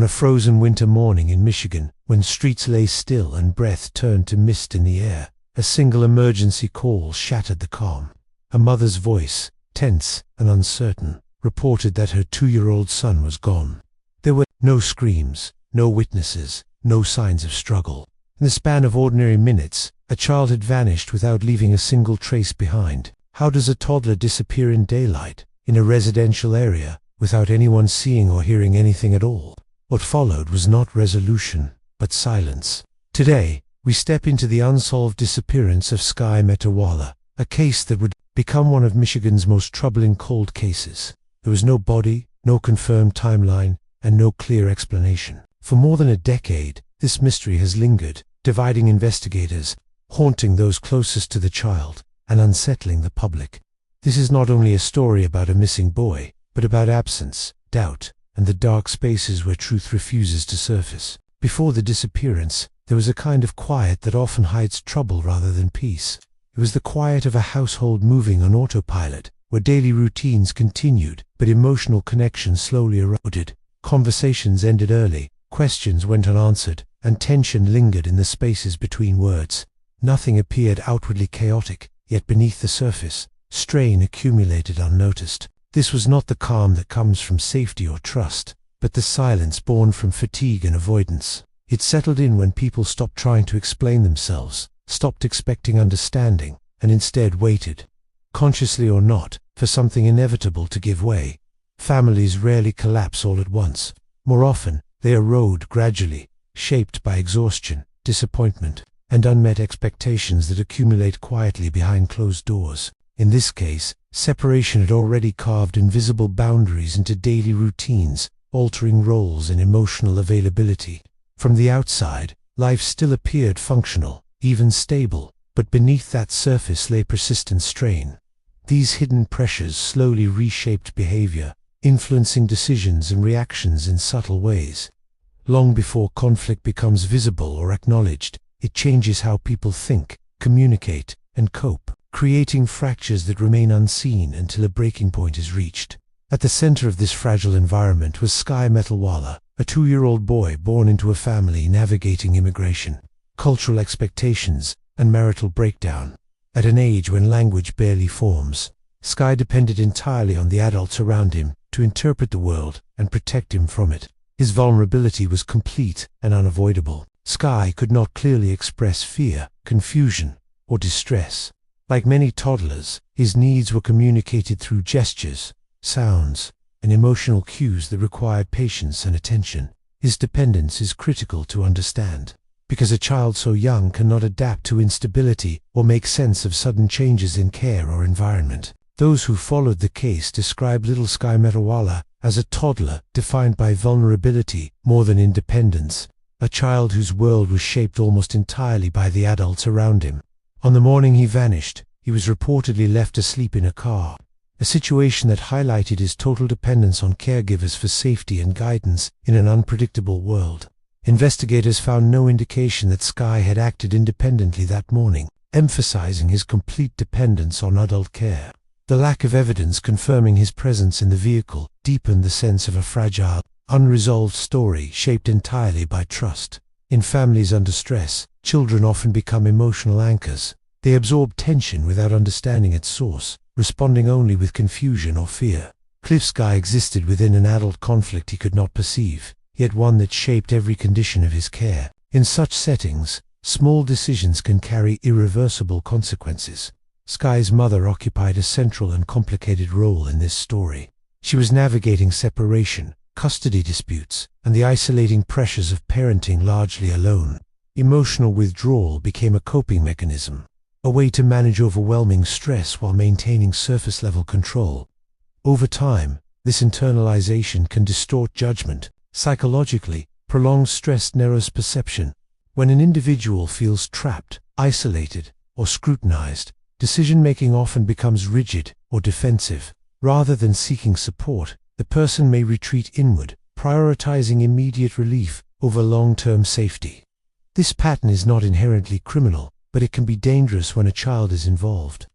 On a frozen winter morning in Michigan, when streets lay still and breath turned to mist in the air, a single emergency call shattered the calm. A mother's voice, tense and uncertain, reported that her 2-year-old son was gone. There were no screams, no witnesses, no signs of struggle. In the span of ordinary minutes, a child had vanished without leaving a single trace behind. How does a toddler disappear in daylight, in a residential area, without anyone seeing or hearing anything at all? What followed was not resolution, but silence. Today, we step into the unsolved disappearance of Skye Metalwala, a case that would become one of Michigan's most troubling cold cases. There was no body, no confirmed timeline, and no clear explanation. For more than a decade, this mystery has lingered, dividing investigators, haunting those closest to the child, and unsettling the public. This is not only a story about a missing boy, but about absence, doubt, and the dark spaces where truth refuses to surface. Before the disappearance, there was a kind of quiet that often hides trouble rather than peace. It was the quiet of a household moving on autopilot, where daily routines continued, but emotional connections slowly eroded. Conversations ended early, questions went unanswered, and tension lingered in the spaces between words. Nothing appeared outwardly chaotic, yet beneath the surface, strain accumulated unnoticed. This was not the calm that comes from safety or trust, but the silence born from fatigue and avoidance. It settled in when people stopped trying to explain themselves, stopped expecting understanding, and instead waited, consciously or not, for something inevitable to give way. Families rarely collapse all at once. More often, they erode gradually, shaped by exhaustion, disappointment, and unmet expectations that accumulate quietly behind closed doors. In this case, separation had already carved invisible boundaries into daily routines, altering roles and emotional availability. From the outside, life still appeared functional, even stable, but beneath that surface lay persistent strain. These hidden pressures slowly reshaped behavior, influencing decisions and reactions in subtle ways. Long before conflict becomes visible or acknowledged, it changes how people think, communicate, and cope, creating fractures that remain unseen until a breaking point is reached. At the center of this fragile environment was Skye Metalwala, a 2-year-old boy born into a family navigating immigration, cultural expectations, and marital breakdown. At an age when language barely forms, Skye depended entirely on the adults around him to interpret the world and protect him from it. His vulnerability was complete and unavoidable. Skye could not clearly express fear, confusion, or distress. Like many toddlers, his needs were communicated through gestures, sounds, and emotional cues that required patience and attention. His dependence is critical to understand, because a child so young cannot adapt to instability or make sense of sudden changes in care or environment. Those who followed the case described little Skye Metalwala as a toddler defined by vulnerability more than independence, a child whose world was shaped almost entirely by the adults around him. On the morning he vanished, he was reportedly left asleep in a car, a situation that highlighted his total dependence on caregivers for safety and guidance in an unpredictable world. Investigators found no indication that Skye had acted independently that morning, emphasizing his complete dependence on adult care. The lack of evidence confirming his presence in the vehicle deepened the sense of a fragile, unresolved story shaped entirely by trust. In families under stress, children often become emotional anchors. They absorb tension without understanding its source, responding only with confusion or fear. Skye existed within an adult conflict he could not perceive, yet one that shaped every condition of his care. In such settings, small decisions can carry irreversible consequences. Skye's mother occupied a central and complicated role in this story. She was navigating separation, custody disputes, and the isolating pressures of parenting largely alone. Emotional withdrawal became a coping mechanism, a way to manage overwhelming stress while maintaining surface-level control. Over time, this internalization can distort judgment. Psychologically, prolonged stress narrows perception. When an individual feels trapped, isolated, or scrutinized, decision-making often becomes rigid or defensive. Rather than seeking support, the person may retreat inward, prioritizing immediate relief over long-term safety. This pattern is not inherently criminal, but it can be dangerous when a child is involved.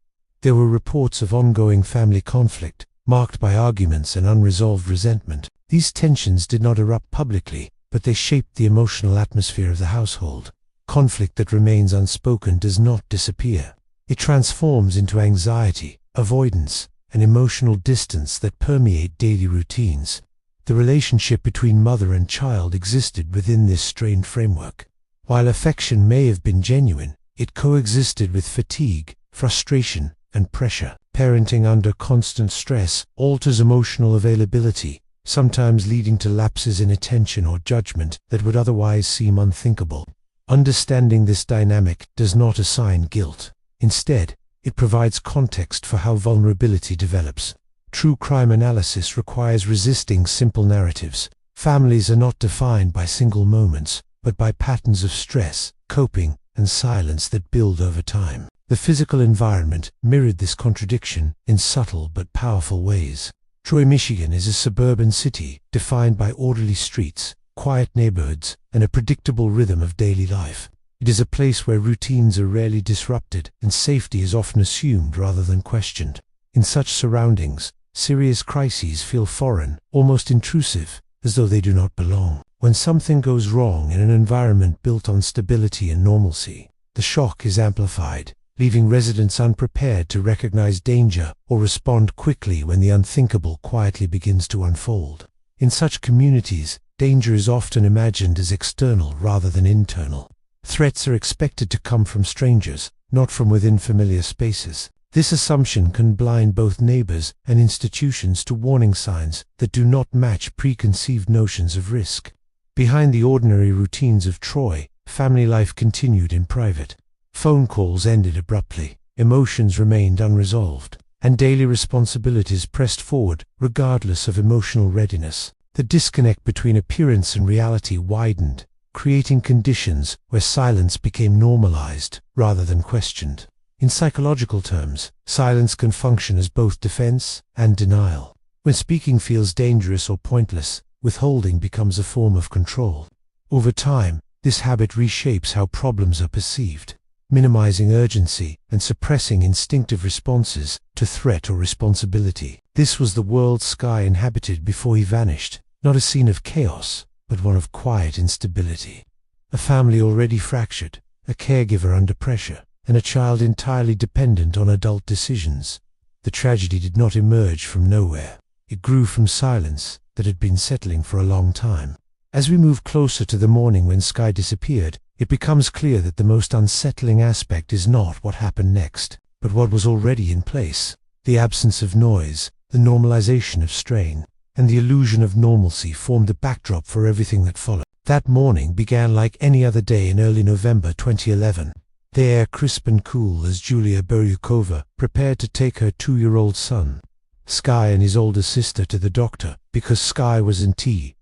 There were reports of ongoing family conflict, marked by arguments and unresolved resentment. These tensions did not erupt publicly, but they shaped the emotional atmosphere of the household. Conflict that remains unspoken does not disappear. It transforms into anxiety, avoidance, and emotional distance that permeate daily routines. The relationship between mother and child existed within this strained framework. While affection may have been genuine, it coexisted with fatigue, frustration, and pressure. Parenting under constant stress alters emotional availability, sometimes leading to lapses in attention or judgment that would otherwise seem unthinkable. Understanding this dynamic does not assign guilt. Instead, it provides context for how vulnerability develops. True crime analysis requires resisting simple narratives. Families are not defined by single moments, but by patterns of stress, coping, and silence that build over time. The physical environment mirrored this contradiction in subtle but powerful ways. Troy, Michigan is a suburban city defined by orderly streets, quiet neighborhoods, and a predictable rhythm of daily life. It is a place where routines are rarely disrupted and safety is often assumed rather than questioned. In such surroundings, serious crises feel foreign, almost intrusive, as though they do not belong. When something goes wrong in an environment built on stability and normalcy, the shock is amplified, leaving residents unprepared to recognize danger or respond quickly when the unthinkable quietly begins to unfold. In such communities, danger is often imagined as external rather than internal. Threats are expected to come from strangers, not from within familiar spaces. This assumption can blind both neighbors and institutions to warning signs that do not match preconceived notions of risk. Behind the ordinary routines of Troy, family life continued in private. Phone calls ended abruptly, emotions remained unresolved, and daily responsibilities pressed forward regardless of emotional readiness. The disconnect between appearance and reality widened, creating conditions where silence became normalized rather than questioned. In psychological terms, silence can function as both defense and denial. When speaking feels dangerous or pointless, withholding becomes a form of control. Over time, this habit reshapes how problems are perceived, minimizing urgency and suppressing instinctive responses to threat or responsibility. This was the world Skye inhabited before he vanished, not a scene of chaos, but one of quiet instability. A family already fractured, a caregiver under pressure, and a child entirely dependent on adult decisions. The tragedy did not emerge from nowhere. It grew from silence that had been settling for a long time. As we move closer to the morning when Skye disappeared, it becomes clear that the most unsettling aspect is not what happened next, but what was already in place. The absence of noise, the normalization of strain, and the illusion of normalcy formed the backdrop for everything that followed. That morning began like any other day in early November 2011. The air crisp and cool as Julia Beryukova prepared to take her 2-year-old son, Skye, and his older sister to the doctor because Skye was in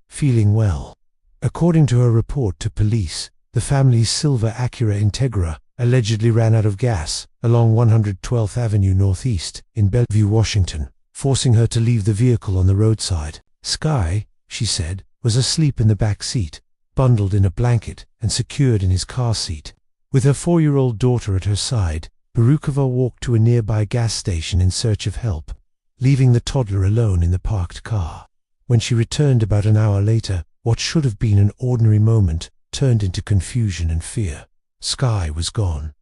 feeling well. According to her report to police, the family's silver Acura Integra allegedly ran out of gas along 112th Avenue Northeast in Bellevue, Washington, forcing her to leave the vehicle on the roadside. Skye, she said, was asleep in the back seat, bundled in a blanket and secured in his car seat. With her 4-year-old daughter at her side, Beryukova walked to a nearby gas station in search of help, leaving the toddler alone in the parked car. When she returned about an hour later, what should have been an ordinary moment turned into confusion and fear. Skye was gone.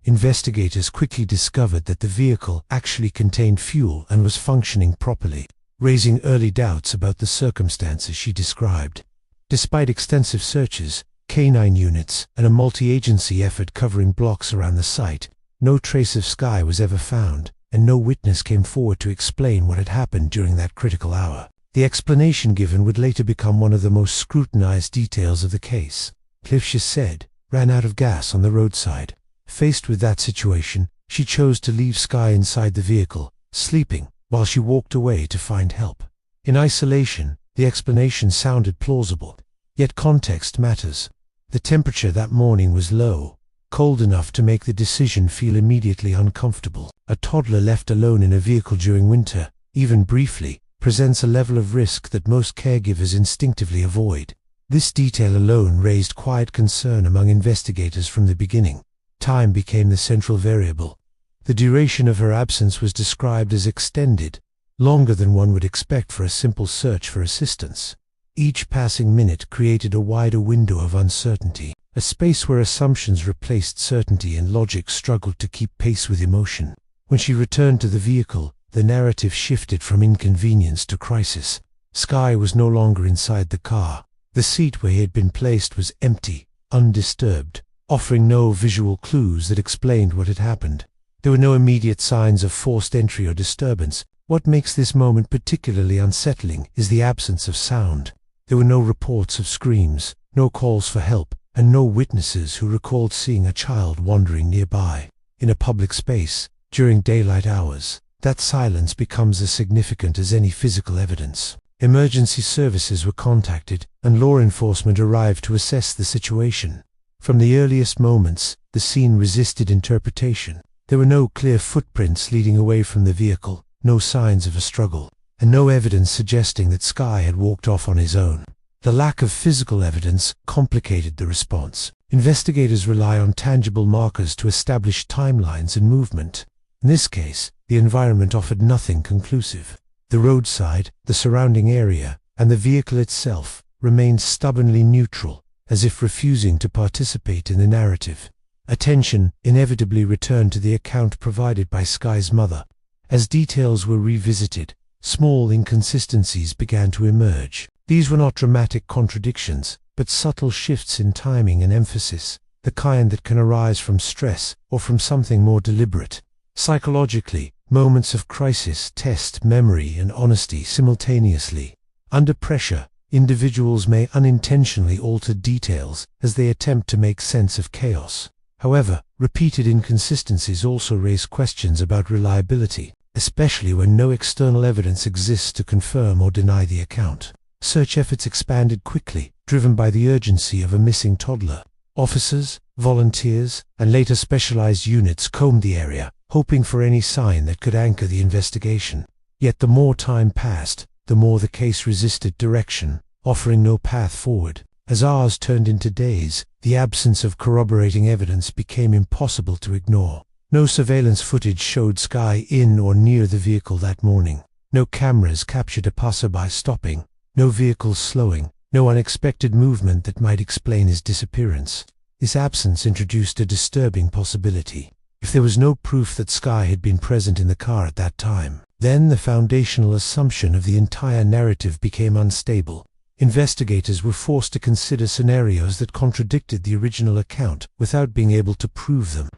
Investigators quickly discovered that the vehicle actually contained fuel and was functioning properly, raising early doubts about the circumstances she described. Despite extensive searches, canine units, and a multi-agency effort covering blocks around the site, no trace of Skye was ever found, and no witness came forward to explain what had happened during that critical hour. The explanation given would later become one of the most scrutinized details of the case. Clifshire said, ran out of gas on the roadside. Faced with that situation, she chose to leave Skye inside the vehicle, sleeping, while she walked away to find help. In isolation, the explanation sounded plausible. Yet context matters. The temperature that morning was low, cold enough to make the decision feel immediately uncomfortable. A toddler left alone in a vehicle during winter, even briefly, presents a level of risk that most caregivers instinctively avoid. This detail alone raised quiet concern among investigators from the beginning. Time became the central variable. The duration of her absence was described as extended, longer than one would expect for a simple search for assistance. Each passing minute created a wider window of uncertainty, a space where assumptions replaced certainty and logic struggled to keep pace with emotion. When she returned to the vehicle, the narrative shifted from inconvenience to crisis. Skye was no longer inside the car. The seat where he had been placed was empty, undisturbed, offering no visual clues that explained what had happened. There were no immediate signs of forced entry or disturbance. What makes this moment particularly unsettling is the absence of sound. There were no reports of screams, no calls for help, and no witnesses who recalled seeing a child wandering nearby. In a public space, during daylight hours, that silence becomes as significant as any physical evidence. Emergency services were contacted, and law enforcement arrived to assess the situation. From the earliest moments, the scene resisted interpretation. There were no clear footprints leading away from the vehicle, no signs of a struggle, and no evidence suggesting that Skye had walked off on his own. The lack of physical evidence complicated the response. Investigators rely on tangible markers to establish timelines and movement. In this case, the environment offered nothing conclusive. The roadside, the surrounding area, and the vehicle itself remained stubbornly neutral, as if refusing to participate in the narrative. Attention inevitably returned to the account provided by Skye's mother. As details were revisited, small inconsistencies began to emerge. These were not dramatic contradictions, but subtle shifts in timing and emphasis, the kind that can arise from stress or from something more deliberate. Psychologically, moments of crisis test memory and honesty simultaneously. Under pressure, individuals may unintentionally alter details as they attempt to make sense of chaos. However, repeated inconsistencies also raise questions about reliability, especially when no external evidence exists to confirm or deny the account. Search efforts expanded quickly, driven by the urgency of a missing toddler. Officers, volunteers, and later specialized units combed the area, hoping for any sign that could anchor the investigation. Yet the more time passed, the more the case resisted direction, offering no path forward. As hours turned into days, the absence of corroborating evidence became impossible to ignore. No surveillance footage showed Skye in or near the vehicle that morning. No cameras captured a passerby stopping, no vehicles slowing, no unexpected movement that might explain his disappearance. This absence introduced a disturbing possibility. If there was no proof that Skye had been present in the car at that time, then the foundational assumption of the entire narrative became unstable. Investigators were forced to consider scenarios that contradicted the original account without being able to prove them.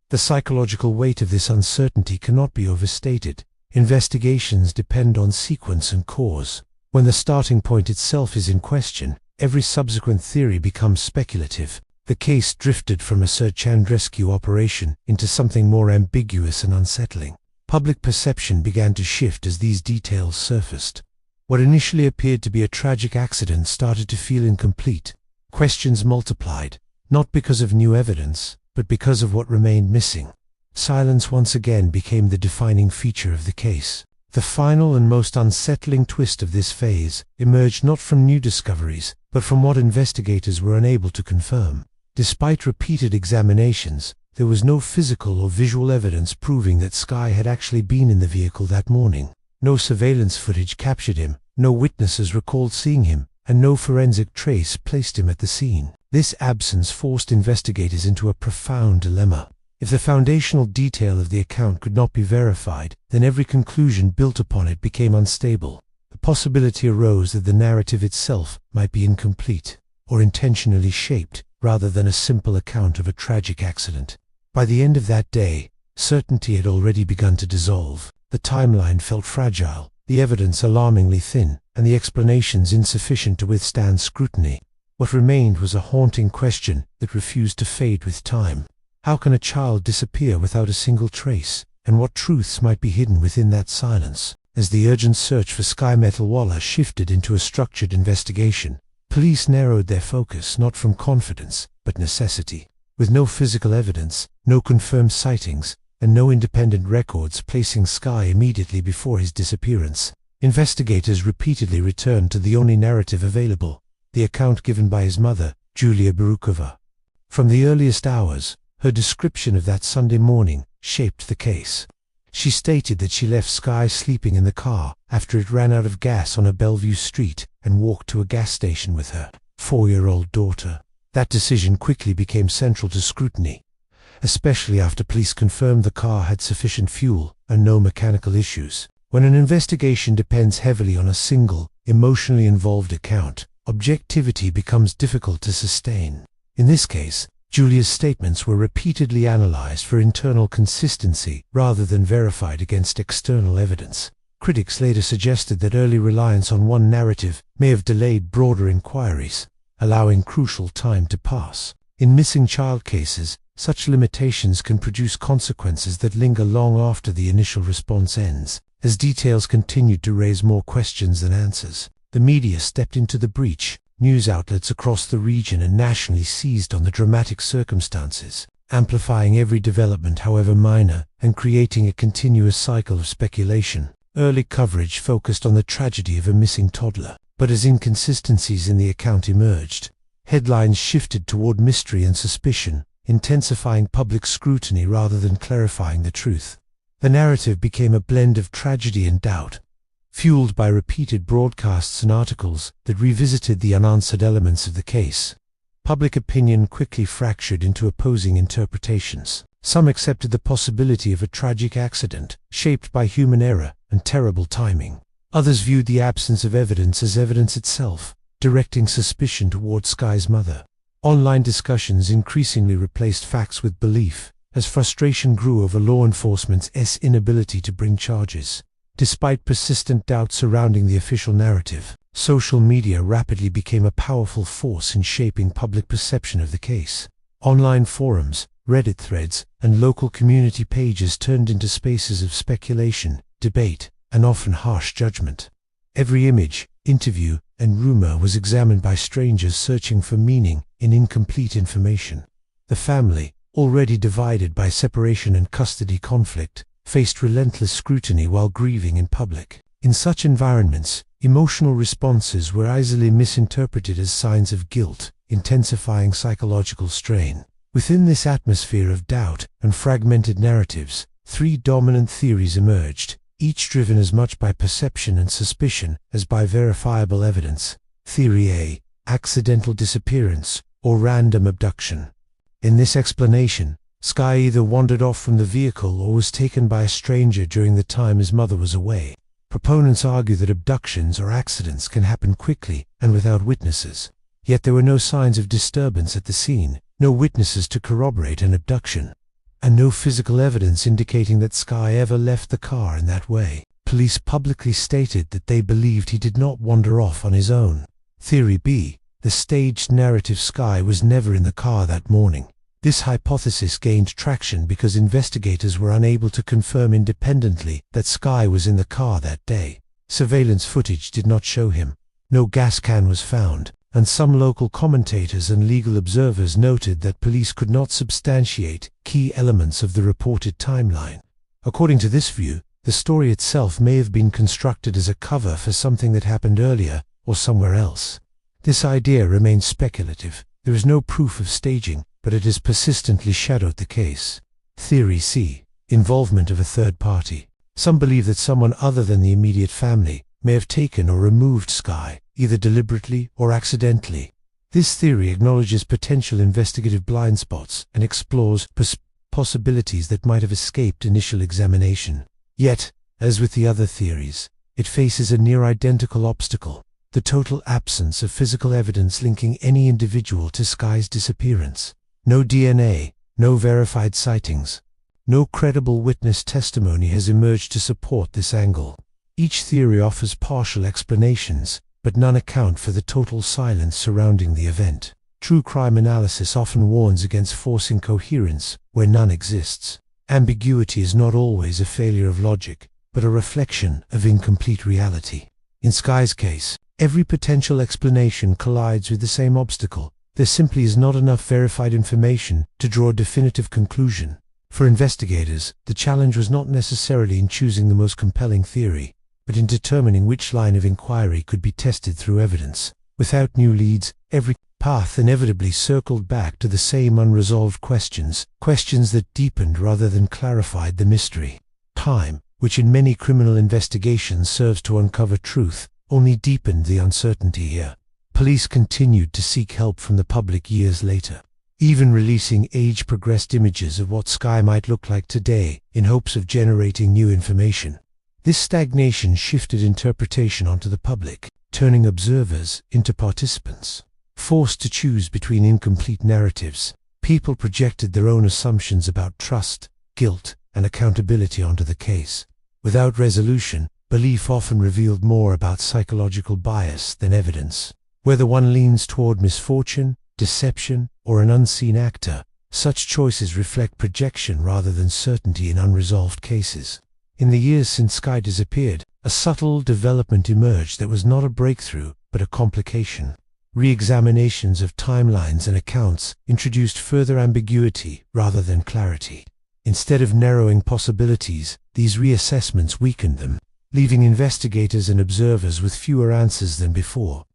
The psychological weight of this uncertainty cannot be overstated. Investigations depend on sequence and cause. When the starting point itself is in question, every subsequent theory becomes speculative. The case drifted from a search and rescue operation into something more ambiguous and unsettling. Public perception began to shift as these details surfaced. What initially appeared to be a tragic accident started to feel incomplete. Questions multiplied, not because of new evidence, but because of what remained missing. Silence once again became the defining feature of the case. The final and most unsettling twist of this phase emerged not from new discoveries, but from what investigators were unable to confirm. Despite repeated examinations, there was no physical or visual evidence proving that Skye had actually been in the vehicle that morning. No surveillance footage captured him, no witnesses recalled seeing him, and no forensic trace placed him at the scene. This absence forced investigators into a profound dilemma. If the foundational detail of the account could not be verified, then every conclusion built upon it became unstable. The possibility arose that the narrative itself might be incomplete, or intentionally shaped, rather than a simple account of a tragic accident. By the end of that day, certainty had already begun to dissolve. The timeline felt fragile, the evidence alarmingly thin, and the explanations insufficient to withstand scrutiny. What remained was a haunting question that refused to fade with time. How can a child disappear without a single trace, and what truths might be hidden within that silence? As the urgent search for Skye Metalwala shifted into a structured investigation, police narrowed their focus not from confidence, but necessity. With no physical evidence, no confirmed sightings, and no independent records placing Skye immediately before his disappearance, investigators repeatedly returned to the only narrative available, the account given by his mother, Julia Barukova. From the earliest hours, her description of that Sunday morning shaped the case. She stated that she left Skye sleeping in the car after it ran out of gas on a Bellevue street, and walked to a gas station with her 4-year-old daughter. That decision quickly became central to scrutiny, especially after police confirmed the car had sufficient fuel and no mechanical issues. When an investigation depends heavily on a single, emotionally involved account, objectivity becomes difficult to sustain. In this case, Julia's statements were repeatedly analyzed for internal consistency rather than verified against external evidence. Critics later suggested that early reliance on one narrative may have delayed broader inquiries, allowing crucial time to pass. In missing child cases, such limitations can produce consequences that linger long after the initial response ends, as details continued to raise more questions than answers. The media stepped into the breach. News outlets across the region and nationally seized on the dramatic circumstances, amplifying every development however minor, and creating a continuous cycle of speculation. Early coverage focused on the tragedy of a missing toddler, but as inconsistencies in the account emerged, headlines shifted toward mystery and suspicion, intensifying public scrutiny rather than clarifying the truth. The narrative became a blend of tragedy and doubt, fueled by repeated broadcasts and articles that revisited the unanswered elements of the case. Public opinion quickly fractured into opposing interpretations. Some accepted the possibility of a tragic accident, shaped by human error and terrible timing. Others viewed the absence of evidence as evidence itself, directing suspicion toward Skye's mother. Online discussions increasingly replaced facts with belief, as frustration grew over law enforcement's inability to bring charges. Despite persistent doubt surrounding the official narrative, social media rapidly became a powerful force in shaping public perception of the case. Online forums, Reddit threads, and local community pages turned into spaces of speculation, debate, and often harsh judgment. Every image, interview, and rumor was examined by strangers searching for meaning in incomplete information. The family, already divided by separation and custody conflict, faced relentless scrutiny while grieving in public. In such environments, emotional responses were easily misinterpreted as signs of guilt, intensifying psychological strain. Within this atmosphere of doubt and fragmented narratives, 3 dominant theories emerged, each driven as much by perception and suspicion as by verifiable evidence. Theory A: accidental disappearance or random abduction. In this explanation, Skye either wandered off from the vehicle or was taken by a stranger during the time his mother was away. Proponents argue that abductions or accidents can happen quickly and without witnesses. Yet there were no signs of disturbance at the scene, no witnesses to corroborate an abduction, and no physical evidence indicating that Skye ever left the car in that way. Police publicly stated that they believed he did not wander off on his own. Theory B: the staged narrative Skye was never in the car that morning. This hypothesis gained traction because investigators were unable to confirm independently that Skye was in the car that day. Surveillance footage did not show him. No gas can was found, and some local commentators and legal observers noted that police could not substantiate key elements of the reported timeline. According to this view, the story itself may have been constructed as a cover for something that happened earlier or somewhere else. This idea remains speculative. There is no proof of staging, but it has persistently shadowed the case. Theory C: involvement of a third party. Some believe that someone other than the immediate family may have taken or removed Skye, either deliberately or accidentally. This theory acknowledges potential investigative blind spots and explores possibilities that might have escaped initial examination. Yet, as with the other theories, it faces a near-identical obstacle: the total absence of physical evidence linking any individual to Skye's disappearance. No DNA, no verified sightings, no credible witness testimony has emerged to support this angle. Each theory offers partial explanations, but none account for the total silence surrounding the event. True crime analysis often warns against forcing coherence where none exists. Ambiguity is not always a failure of logic, but a reflection of incomplete reality. In Skye's case, every potential explanation collides with the same obstacle. There simply is not enough verified information to draw a definitive conclusion. For investigators, the challenge was not necessarily in choosing the most compelling theory, but in determining which line of inquiry could be tested through evidence. Without new leads, every path inevitably circled back to the same unresolved questions that deepened rather than clarified the mystery. Time, which in many criminal investigations serves to uncover truth, only deepened the uncertainty here. Police continued to seek help from the public years later, even releasing age-progressed images of what Skye might look like today in hopes of generating new information. This stagnation shifted interpretation onto the public, turning observers into participants. Forced to choose between incomplete narratives, people projected their own assumptions about trust, guilt, and accountability onto the case. Without resolution, belief often revealed more about psychological bias than evidence. Whether one leans toward misfortune, deception, or an unseen actor, such choices reflect projection rather than certainty in unresolved cases. In the years since Skye disappeared, a subtle development emerged that was not a breakthrough, but a complication. Re-examinations of timelines and accounts introduced further ambiguity rather than clarity. Instead of narrowing possibilities, these reassessments weakened them, leaving investigators and observers with fewer answers than before.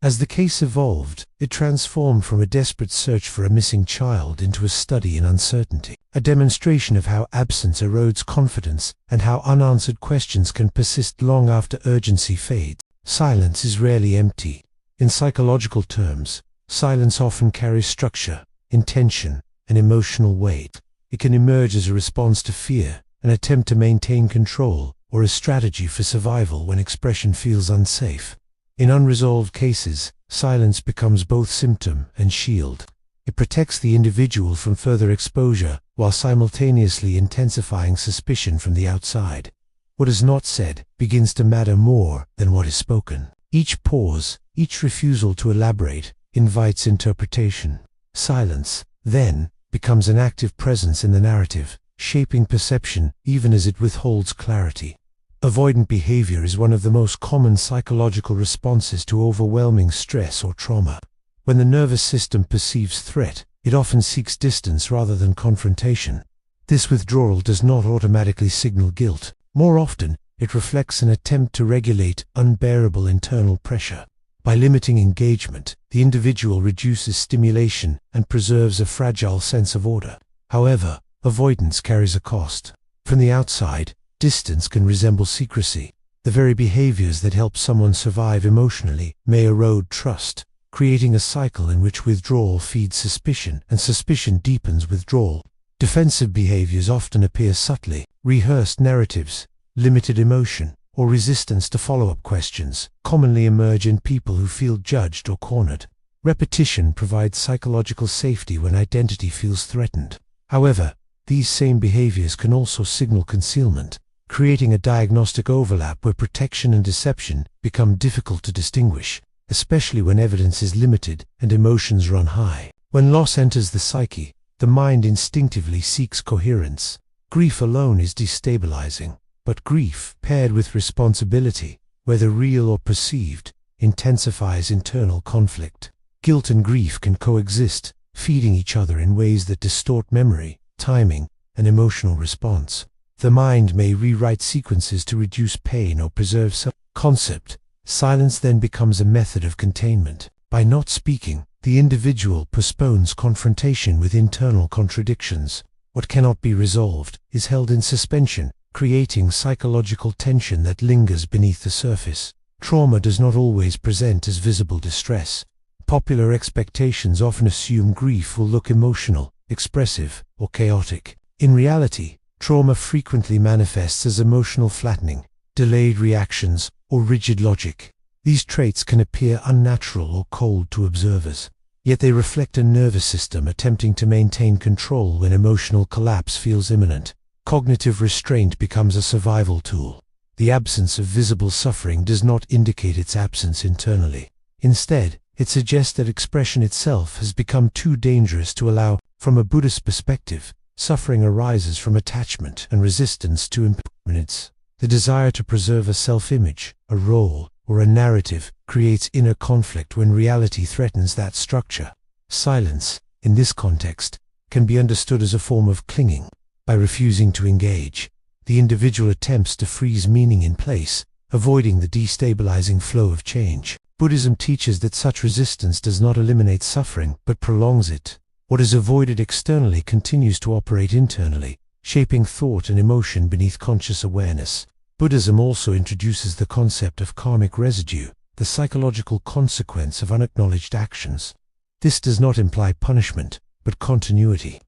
As the case evolved, it transformed from a desperate search for a missing child into a study in uncertainty, a demonstration of how absence erodes confidence and how unanswered questions can persist long after urgency fades. Silence is rarely empty. In psychological terms, silence often carries structure, intention, and emotional weight. It can emerge as a response to fear, an attempt to maintain control, or a strategy for survival when expression feels unsafe. In unresolved cases, silence becomes both symptom and shield. It protects the individual from further exposure while simultaneously intensifying suspicion from the outside. What is not said begins to matter more than what is spoken. Each pause, each refusal to elaborate, invites interpretation. Silence, then, becomes an active presence in the narrative, shaping perception even as it withholds clarity. Avoidant behavior is one of the most common psychological responses to overwhelming stress or trauma. When the nervous system perceives threat, it often seeks distance rather than confrontation. This withdrawal does not automatically signal guilt. More often, it reflects an attempt to regulate unbearable internal pressure. By limiting engagement, the individual reduces stimulation and preserves a fragile sense of order. However, avoidance carries a cost. From the outside, distance can resemble secrecy. The very behaviors that help someone survive emotionally may erode trust, creating a cycle in which withdrawal feeds suspicion and suspicion deepens withdrawal. Defensive behaviors often appear subtly. Rehearsed narratives, limited emotion, or resistance to follow-up questions commonly emerge in people who feel judged or cornered. Repetition provides psychological safety when identity feels threatened. However, these same behaviors can also signal concealment, creating a diagnostic overlap where protection and deception become difficult to distinguish, especially when evidence is limited and emotions run high. When loss enters the psyche, the mind instinctively seeks coherence. Grief alone is destabilizing, but grief, paired with responsibility, whether real or perceived, intensifies internal conflict. Guilt and grief can coexist, feeding each other in ways that distort memory, timing, and emotional response. The mind may rewrite sequences to reduce pain or preserve some concept. Silence then becomes a method of containment. By not speaking, the individual postpones confrontation with internal contradictions. What cannot be resolved is held in suspension, creating psychological tension that lingers beneath the surface. Trauma does not always present as visible distress. Popular expectations often assume grief will look emotional, expressive, or chaotic. In reality, trauma frequently manifests as emotional flattening, delayed reactions, or rigid logic. These traits can appear unnatural or cold to observers, yet they reflect a nervous system attempting to maintain control when emotional collapse feels imminent. Cognitive restraint becomes a survival tool. The absence of visible suffering does not indicate its absence internally. Instead, it suggests that expression itself has become too dangerous to allow. From a Buddhist perspective, suffering arises from attachment and resistance to impermanence. The desire to preserve a self-image, a role, or a narrative creates inner conflict when reality threatens that structure. Silence, in this context, can be understood as a form of clinging. By refusing to engage, the individual attempts to freeze meaning in place, avoiding the destabilizing flow of change. Buddhism teaches that such resistance does not eliminate suffering, but prolongs it. What is avoided externally continues to operate internally, shaping thought and emotion beneath conscious awareness. Buddhism also introduces the concept of karmic residue, the psychological consequence of unacknowledged actions. This does not imply punishment, but continuity.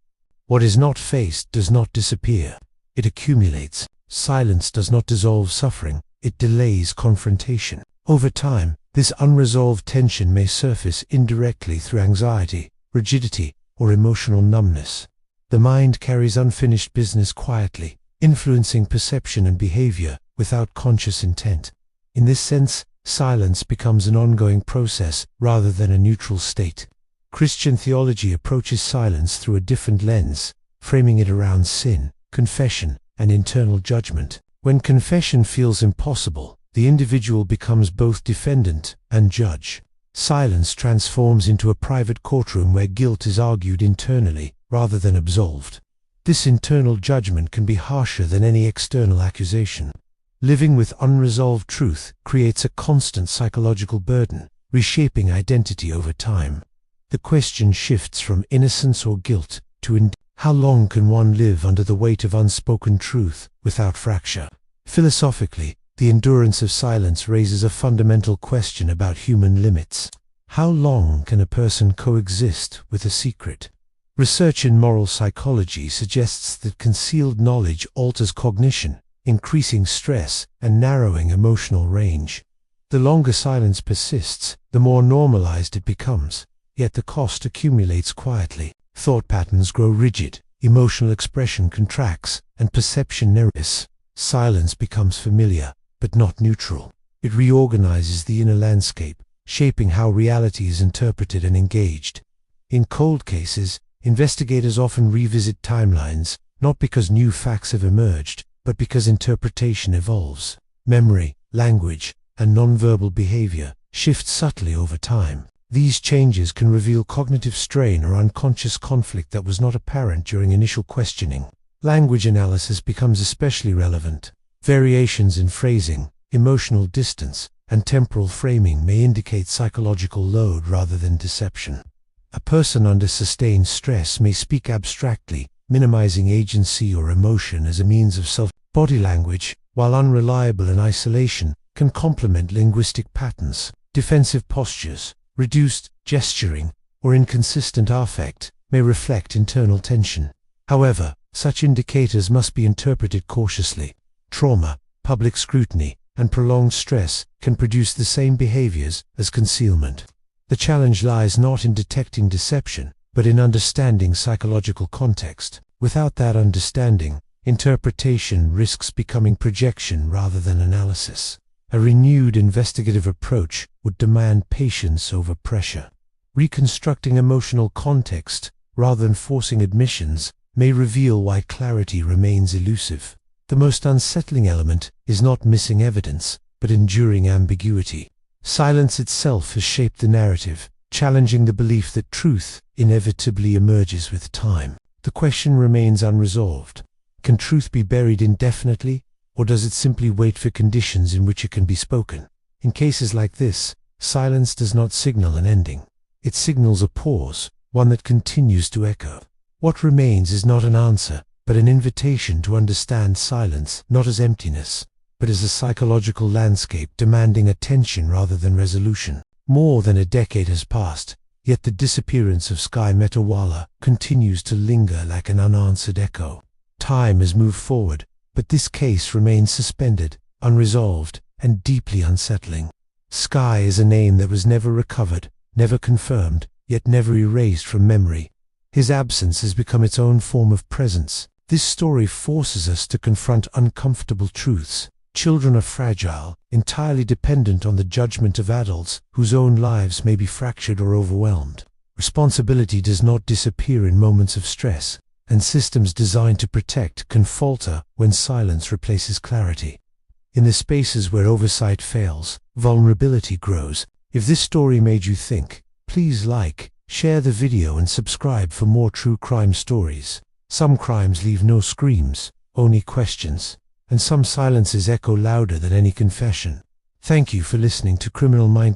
What is not faced does not disappear. It accumulates. Silence does not dissolve suffering, it delays confrontation. Over time, this unresolved tension may surface indirectly through anxiety, rigidity, or emotional numbness. The mind carries unfinished business quietly, influencing perception and behavior without conscious intent. In this sense, silence becomes an ongoing process rather than a neutral state. Christian theology approaches silence through a different lens, framing it around sin, confession, and internal judgment. When confession feels impossible, the individual becomes both defendant and judge. Silence transforms into a private courtroom where guilt is argued internally rather than absolved. This internal judgment can be harsher than any external accusation. Living with unresolved truth creates a constant psychological burden, reshaping identity over time. The question shifts from innocence or guilt to how long can one live under the weight of unspoken truth without fracture? Philosophically, the endurance of silence raises a fundamental question about human limits. How long can a person coexist with a secret? Research in moral psychology suggests that concealed knowledge alters cognition, increasing stress and narrowing emotional range. The longer silence persists, the more normalized it becomes, yet the cost accumulates quietly. Thought patterns grow rigid, emotional expression contracts, and perception narrows. Silence becomes familiar, but not neutral. It reorganizes the inner landscape, shaping how reality is interpreted and engaged. In cold cases, investigators often revisit timelines, not because new facts have emerged, but because interpretation evolves. Memory, language, and nonverbal behavior shift subtly over time. These changes can reveal cognitive strain or unconscious conflict that was not apparent during initial questioning. Language analysis becomes especially relevant. Variations in phrasing, emotional distance, and temporal framing may indicate psychological load rather than deception. A person under sustained stress may speak abstractly, minimizing agency or emotion as a means of self-body language, while unreliable in isolation, can complement linguistic patterns. Defensive postures, reduced gesturing, or inconsistent affect may reflect internal tension. However, such indicators must be interpreted cautiously. Trauma, public scrutiny, and prolonged stress can produce the same behaviors as concealment. The challenge lies not in detecting deception, but in understanding psychological context. Without that understanding, interpretation risks becoming projection rather than analysis. A renewed investigative approach would demand patience over pressure. Reconstructing emotional context, rather than forcing admissions, may reveal why clarity remains elusive. The most unsettling element is not missing evidence, but enduring ambiguity. Silence itself has shaped the narrative, challenging the belief that truth inevitably emerges with time. The question remains unresolved. Can truth be buried indefinitely, or does it simply wait for conditions in which it can be spoken? In cases like this, silence does not signal an ending. It signals a pause, one that continues to echo. What remains is not an answer, but an invitation to understand silence not as emptiness, but as a psychological landscape demanding attention rather than resolution. More than a decade has passed, yet the disappearance of Skye Metalwala continues to linger like an unanswered echo. Time has moved forward, but this case remains suspended, unresolved, and deeply unsettling. Skye is a name that was never recovered, never confirmed, yet never erased from memory. His absence has become its own form of presence. This story forces us to confront uncomfortable truths. Children are fragile, entirely dependent on the judgment of adults whose own lives may be fractured or overwhelmed. Responsibility does not disappear in moments of stress, and systems designed to protect can falter when silence replaces clarity. In the spaces where oversight fails, vulnerability grows. If this story made you think, please like, share the video and subscribe for more true crime stories. Some crimes leave no screams, only questions, and some silences echo louder than any confession. Thank you for listening to Criminal Mind.